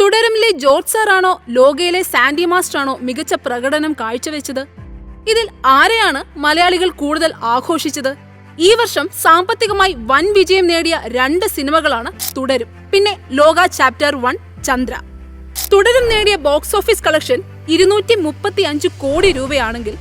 തുടരുമിലെ George സാറാണോ ലോകയിലെ Sandy master ആണോ മികച്ച പ്രകടനം കാഴ്ചവെച്ചത്? ഇതിൽ ആരെയാണ് മലയാളികൾ കൂടുതൽ ആഘോഷിച്ചത്? ഈ വർഷം സാമ്പത്തികമായി വൻ വിജയം നേടിയ 2 സിനിമകളാണ് തുടരും, പിന്നെ ലോക ചാപ്റ്റർ 1, ചന്ദ്ര. തുടരും നേടിയ ബോക്സ് ഓഫീസ് കളക്ഷൻ 235 കോടി രൂപയാണെങ്കിൽ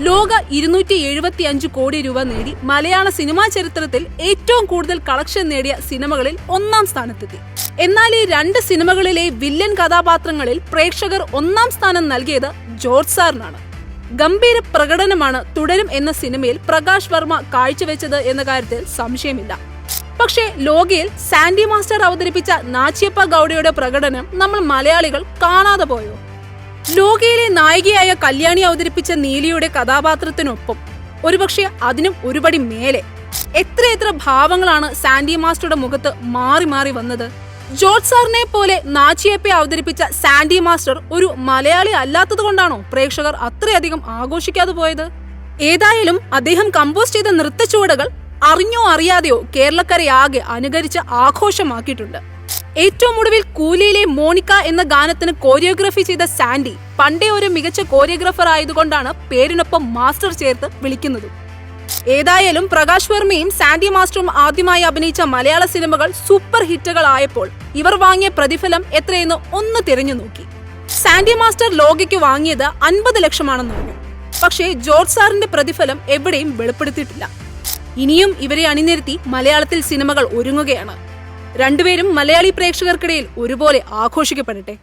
ലോക 275 കോടി രൂപ നേടി മലയാള സിനിമാ ചരിത്രത്തിൽ ഏറ്റവും കൂടുതൽ കളക്ഷൻ നേടിയ സിനിമകളിൽ 1-ാം സ്ഥാനത്തെത്തി. എന്നാൽ ഈ 2 സിനിമകളിലെ വില്ലൻ കഥാപാത്രങ്ങളിൽ പ്രേക്ഷകർ 1-ാം സ്ഥാനം നൽകിയത് ജോർജ് സാറിനാണ്. ഗംഭീര പ്രകടനമാണ് തുടരും എന്ന സിനിമയിൽ പ്രകാശ് വർമ്മ കാഴ്ചവെച്ചത് എന്ന കാര്യത്തിൽ സംശയമില്ല. പക്ഷേ ലോകയിൽ സാൻഡി മാസ്റ്റർ അവതരിപ്പിച്ച നാച്ചിയപ്പ ഗൌഡയുടെ പ്രകടനം നമ്മൾ മലയാളികൾ കാണാതെ പോയോ? ലോകയിലെ നായികയായ കല്യാണി അവതരിപ്പിച്ച നീലിയുടെ കഥാപാത്രത്തിനൊപ്പം ഒരുപക്ഷെ അതിനും ഒരുപടി മേലെ എത്രയെത്ര ഭാവങ്ങളാണ് സാൻഡി മാസ്റ്ററുടെ മുഖത്ത് മാറി മാറി വന്നത്. ജോർജ് സാറിനെ പോലെ നാച്ചിയപ്പയെ അവതരിപ്പിച്ച സാൻഡി മാസ്റ്റർ ഒരു മലയാളി അല്ലാത്തത് കൊണ്ടാണോ പ്രേക്ഷകർ അത്രയധികം ആഘോഷിക്കാതെ പോയത്? ഏതായാലും അദ്ദേഹം കമ്പോസ് ചെയ്ത നൃത്തച്ചുവടുകൾ അറിഞ്ഞോ അറിയാതെയോ കേരളക്കരയാകെ അനുകരിച്ച് ആഘോഷമാക്കിയിട്ടുണ്ട്. ഏറ്റവും ഒടുവിൽ കൂലിയിലെ മോണിക്ക എന്ന ഗാനത്തിന് കോറിയോഗ്രാഫി ചെയ്ത സാൻഡി പണ്ടേ ഒരു മികച്ച കോറിയോഗ്രാഫർ ആയതുകൊണ്ടാണ് പേരിനൊപ്പം മാസ്റ്റർ ചേർത്ത് വിളിക്കുന്നത്. ഏതായാലും പ്രകാശ് വർമ്മയും സാൻഡി മാസ്റ്ററും ആദ്യമായി അഭിനയിച്ച മലയാള സിനിമകൾ സൂപ്പർ ഹിറ്റുകൾ ആയപ്പോൾ ഇവർ വാങ്ങിയ പ്രതിഫലം എത്രയെന്ന് ഒന്ന് തിരഞ്ഞു നോക്കി. സാൻഡി മാസ്റ്റർ ലോകയ്ക്ക് വാങ്ങിയത് 50 ലക്ഷമാണെന്ന് പറഞ്ഞു. പക്ഷേ ജോർജ് സാറിന്റെ പ്രതിഫലം എവിടെയും വെളിപ്പെടുത്തിയിട്ടില്ല. ഇനിയും ഇവരെ അണിനിരത്തി മലയാളത്തിൽ സിനിമകൾ ഒരുങ്ങുകയാണ്. രണ്ടുപേരും മലയാളി പ്രേക്ഷകർക്കിടയിൽ ഒരുപോലെ ആഘോഷിക്കപ്പെടട്ടെ.